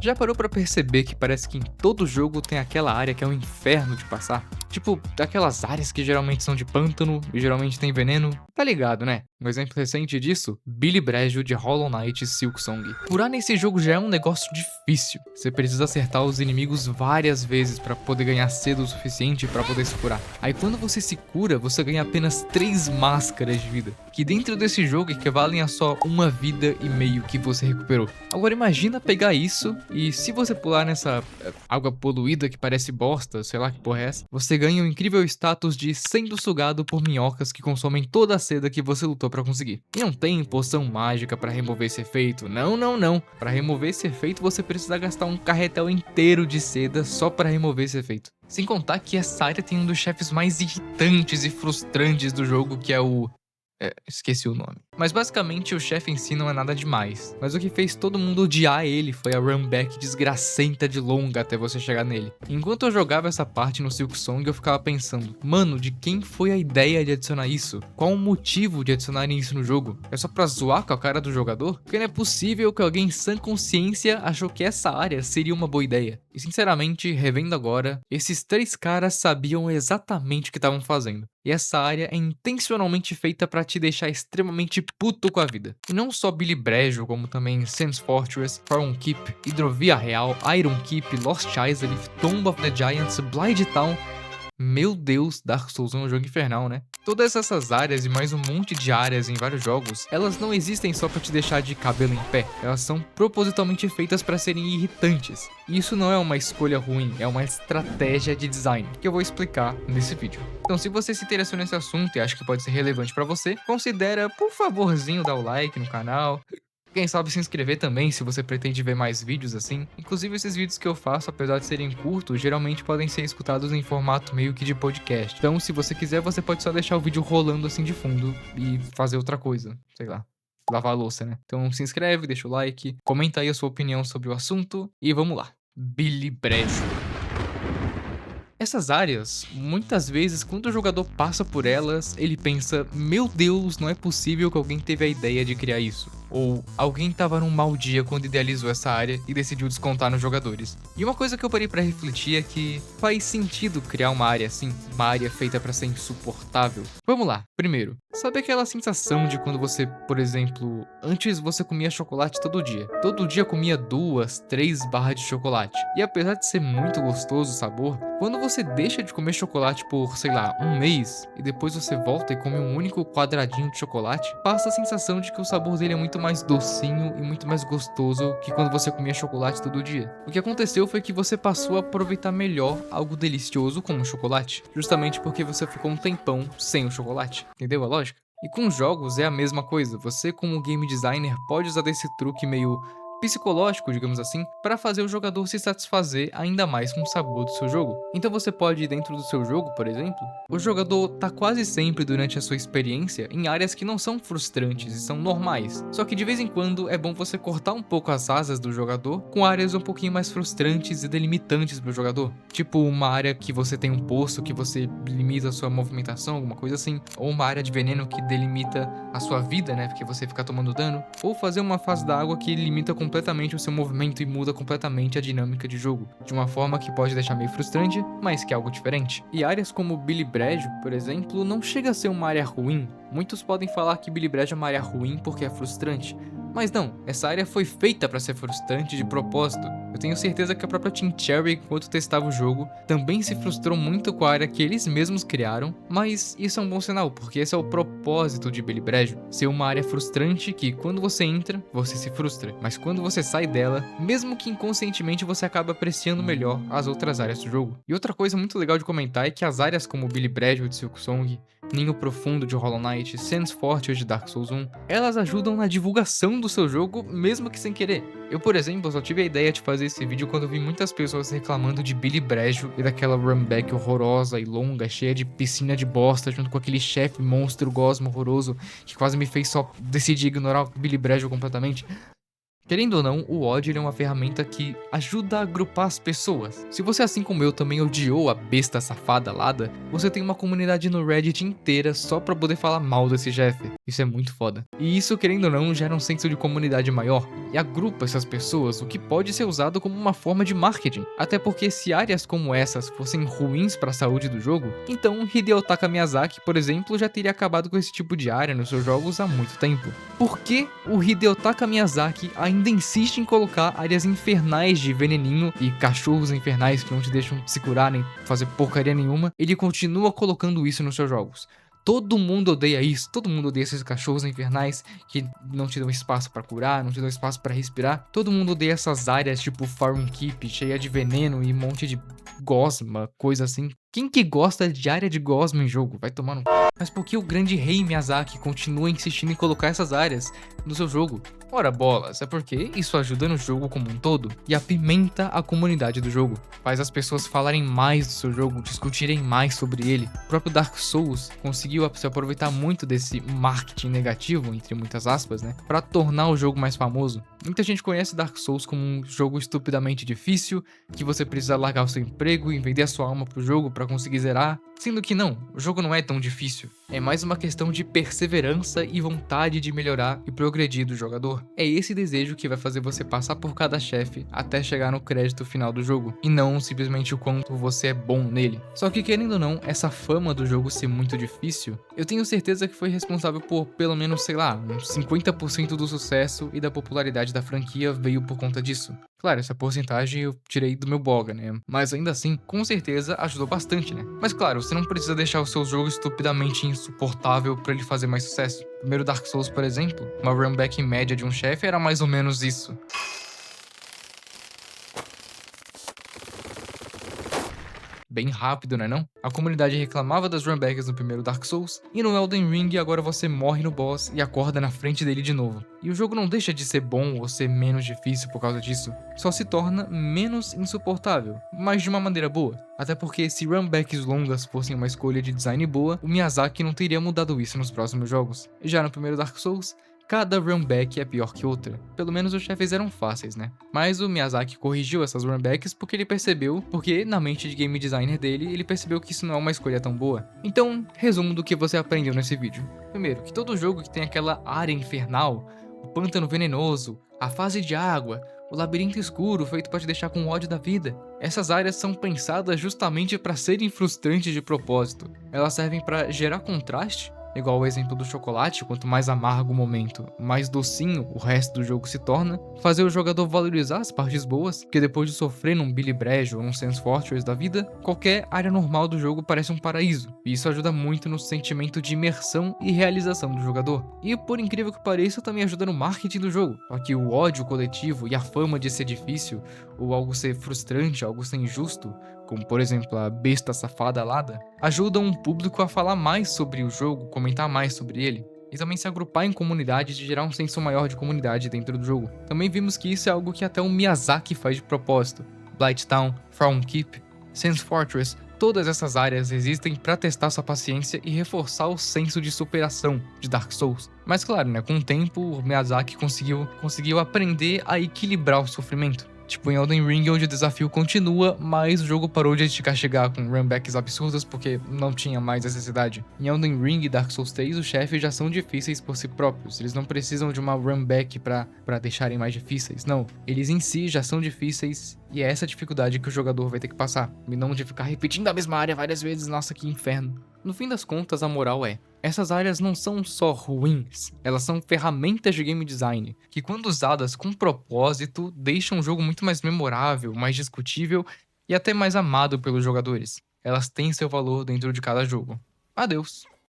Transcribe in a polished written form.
Já parou pra perceber que parece que em todo jogo tem aquela área que é um inferno de passar? Tipo, aquelas áreas que geralmente são de pântano e geralmente tem veneno? Tá ligado, né? Um exemplo recente disso, Billy Brejo de Hollow Knight Silksong. Curar nesse jogo já é um negócio difícil. Você precisa acertar os inimigos várias vezes pra poder ganhar cedo o suficiente pra poder se curar. Aí quando você se cura, você ganha apenas 3 máscaras de vida, que dentro desse jogo equivalem a só uma vida e meio que você recuperou. Agora imagina pegar isso e se você pular nessa água poluída que parece bosta, sei lá que porra é essa, você ganha o incrível status de sendo sugado por minhocas que consomem toda a seda que você lutou pra conseguir. E não tem poção mágica pra remover esse efeito, não, não, não. Pra remover esse efeito você precisa gastar um carretel inteiro de seda só pra remover esse efeito. Sem contar que essa área tem um dos chefes mais irritantes e frustrantes do jogo, que é o... esqueci o nome. Mas basicamente o chefe em si não é nada demais. Mas o que fez todo mundo odiar ele foi a runback desgracenta de longa até você chegar nele. Enquanto eu jogava essa parte no Silksong, eu ficava pensando, mano, de quem foi a ideia de adicionar isso? Qual o motivo de adicionarem isso no jogo? É só pra zoar com a cara do jogador? Porque não é possível que alguém em sã consciência achou que essa área seria uma boa ideia. E sinceramente, revendo agora, esses 3 caras sabiam exatamente o que estavam fazendo. E essa área é intencionalmente feita pra te deixar extremamente puto com a vida. E não só Billy Brejo, como também Sands Fortress, Faron Keep, Hidrovia Real, Iron Keep, Lost Izalith, Tomb of the Giants, Blind Town. Meu Deus, Dark Souls é um jogo infernal, né? Todas essas áreas e mais um monte de áreas em vários jogos, elas não existem só pra te deixar de cabelo em pé, elas são propositalmente feitas pra serem irritantes. E isso não é uma escolha ruim, é uma estratégia de design, que eu vou explicar nesse vídeo. Então se você se interessou nesse assunto e acha que pode ser relevante pra você, considera, por favorzinho, dar o like no canal. Quem sabe se inscrever também, se você pretende ver mais vídeos assim. Inclusive esses vídeos que eu faço, apesar de serem curtos, geralmente podem ser escutados em formato meio que de podcast. Então se você quiser, você pode só deixar o vídeo rolando assim de fundo e fazer outra coisa, sei lá. Lavar a louça, né? Então se inscreve, deixa o like, comenta aí a sua opinião sobre o assunto e vamos lá. Billy Brejo. Essas áreas, muitas vezes, quando o jogador passa por elas, ele pensa, meu Deus, não é possível que alguém teve a ideia de criar isso. Ou alguém tava num mau dia quando idealizou essa área e decidiu descontar nos jogadores. E uma coisa que eu parei pra refletir é que faz sentido criar uma área assim, uma área feita pra ser insuportável. Vamos lá, primeiro, sabe aquela sensação de quando você, por exemplo, antes você comia chocolate todo dia? Todo dia comia 2, 3 barras de chocolate. E apesar de ser muito gostoso o sabor, quando você deixa de comer chocolate por, sei lá, um mês, e depois você volta e come um único quadradinho de chocolate, passa a sensação de que o sabor dele é muito mais docinho e muito mais gostoso que quando você comia chocolate todo dia. O que aconteceu foi que você passou a aproveitar melhor algo delicioso como o chocolate, justamente porque você ficou um tempão sem o chocolate. Entendeu a lógica? E com jogos é a mesma coisa, você como game designer pode usar desse truque meio psicológico, digamos assim, para fazer o jogador se satisfazer ainda mais com o sabor do seu jogo. Então você pode, dentro do seu jogo, por exemplo, o jogador tá quase sempre durante a sua experiência em áreas que não são frustrantes e são normais. Só que de vez em quando é bom você cortar um pouco as asas do jogador com áreas um pouquinho mais frustrantes e delimitantes pro jogador. Tipo uma área que você tem um poço que você limita a sua movimentação, alguma coisa assim. Ou uma área de veneno que delimita a sua vida, né, porque você fica tomando dano. Ou fazer uma fase da água que limita completamente o seu movimento e muda completamente a dinâmica de jogo, de uma forma que pode deixar meio frustrante, mas que é algo diferente. E áreas como Billy Brejo, por exemplo, não chega a ser uma área ruim. Muitos podem falar que Billy Brejo é uma área ruim porque é frustrante, mas não, essa área foi feita para ser frustrante de propósito. Eu tenho certeza que a própria Team Cherry, enquanto testava o jogo, também se frustrou muito com a área que eles mesmos criaram, mas isso é um bom sinal, porque esse é o propósito de Billy Brejo, ser uma área frustrante que, quando você entra, você se frustra, mas quando você sai dela, mesmo que inconscientemente você acaba apreciando melhor as outras áreas do jogo. E outra coisa muito legal de comentar é que as áreas como Billy Brejo de Silksong, Ninho Profundo de Hollow Knight, Sands Fortress de Dark Souls 1, elas ajudam na divulgação do seu jogo, mesmo que sem querer. Eu, por exemplo, só tive a ideia de fazer esse vídeo quando vi muitas pessoas reclamando de Billy Brejo e daquela runback horrorosa e longa, cheia de piscina de bosta, junto com aquele chefe monstro gosmo horroroso que quase me fez só decidir ignorar o Billy Brejo completamente. Querendo ou não, o ódio ele é uma ferramenta que ajuda a agrupar as pessoas. Se você, assim como eu, também odiou a besta safada Lada, você tem uma comunidade no Reddit inteira só pra poder falar mal desse chefe. Isso é muito foda. E isso, querendo ou não, gera um senso de comunidade maior e agrupa essas pessoas, o que pode ser usado como uma forma de marketing. Até porque se áreas como essas fossem ruins para a saúde do jogo, então Hideo Taka Miyazaki, por exemplo, já teria acabado com esse tipo de área nos seus jogos há muito tempo. Por que o Hideo Taka Miyazaki ainda insiste em colocar áreas infernais de veneninho e cachorros infernais que não te deixam se curar nem fazer porcaria nenhuma? Ele continua colocando isso nos seus jogos. Todo mundo odeia isso, todo mundo odeia esses cachorros infernais que não te dão espaço pra curar, não te dão espaço pra respirar. Todo mundo odeia essas áreas tipo Farm Keep, cheia de veneno e um monte de gosma, coisa assim. Quem que gosta de área de gosma em jogo? Vai tomar no c... Mas por que o grande rei Miyazaki continua insistindo em colocar essas áreas no seu jogo? Ora bolas, é porque isso ajuda no jogo como um todo e apimenta a comunidade do jogo. Faz as pessoas falarem mais do seu jogo, discutirem mais sobre ele. O próprio Dark Souls conseguiu se aproveitar muito desse marketing negativo, entre muitas aspas, né, para tornar o jogo mais famoso. Muita gente conhece Dark Souls como um jogo estupidamente difícil, que você precisa largar o seu emprego e vender a sua alma pro jogo para conseguir zerar. Sendo que não, o jogo não é tão difícil. É mais uma questão de perseverança e vontade de melhorar e progredir do jogador. É esse desejo que vai fazer você passar por cada chefe até chegar no crédito final do jogo, e não simplesmente o quanto você é bom nele. Só que querendo ou não, essa fama do jogo ser muito difícil, eu tenho certeza que foi responsável por pelo menos, sei lá, uns 50% do sucesso e da popularidade da franquia veio por conta disso. Claro, essa porcentagem eu tirei do meu blog, né? Mas ainda assim, com certeza ajudou bastante, né? Mas claro, você não precisa deixar o seu jogo estupidamente insuportável para ele fazer mais sucesso. Primeiro Dark Souls, por exemplo, uma runback média de um chefe era mais ou menos isso. Bem rápido, né não? A comunidade reclamava das runbacks no primeiro Dark Souls, e no Elden Ring agora você morre no boss e acorda na frente dele de novo. E o jogo não deixa de ser bom ou ser menos difícil por causa disso, só se torna menos insuportável, mas de uma maneira boa. Até porque se runbacks longas fossem uma escolha de design boa, o Miyazaki não teria mudado isso nos próximos jogos. E já no primeiro Dark Souls, cada runback é pior que outra. Pelo menos os chefes eram fáceis, né? Mas o Miyazaki corrigiu essas runbacks porque ele percebeu, porque na mente de game designer dele, ele percebeu que isso não é uma escolha tão boa. Então, resumo do que você aprendeu nesse vídeo. Primeiro, que todo jogo que tem aquela área infernal, o pântano venenoso, a fase de água, o labirinto escuro feito para te deixar com ódio da vida. Essas áreas são pensadas justamente para serem frustrantes de propósito. Elas servem para gerar contraste, igual o exemplo do chocolate, quanto mais amargo o momento, mais docinho o resto do jogo se torna, fazer o jogador valorizar as partes boas, porque depois de sofrer num Billy Brejo ou num Sans Fortress da vida, qualquer área normal do jogo parece um paraíso, e isso ajuda muito no sentimento de imersão e realização do jogador. E por incrível que pareça, também ajuda no marketing do jogo, só que o ódio coletivo e a fama de ser difícil, ou algo ser frustrante, algo ser injusto, como por exemplo a besta safada Lada, ajudam o público a falar mais sobre o jogo, comentar mais sobre ele, e também se agrupar em comunidades e gerar um senso maior de comunidade dentro do jogo. Também vimos que isso é algo que até o Miyazaki faz de propósito. Blighttown, Farm Keep, Sans Fortress, todas essas áreas existem para testar sua paciência e reforçar o senso de superação de Dark Souls. Mas claro, né, com o tempo o Miyazaki conseguiu aprender a equilibrar o sofrimento. Tipo em Elden Ring, onde o desafio continua, mas o jogo parou de te castigar com runbacks absurdas porque não tinha mais necessidade. Em Elden Ring e Dark Souls 3, os chefes já são difíceis por si próprios, eles não precisam de uma runback pra deixarem mais difíceis, não. Eles em si já são difíceis e é essa dificuldade que o jogador vai ter que passar, e não de ficar repetindo a mesma área várias vezes, nossa que inferno. No fim das contas, a moral é: essas áreas não são só ruins, elas são ferramentas de game design, que quando usadas com propósito, deixam o jogo muito mais memorável, mais discutível e até mais amado pelos jogadores. Elas têm seu valor dentro de cada jogo. Adeus!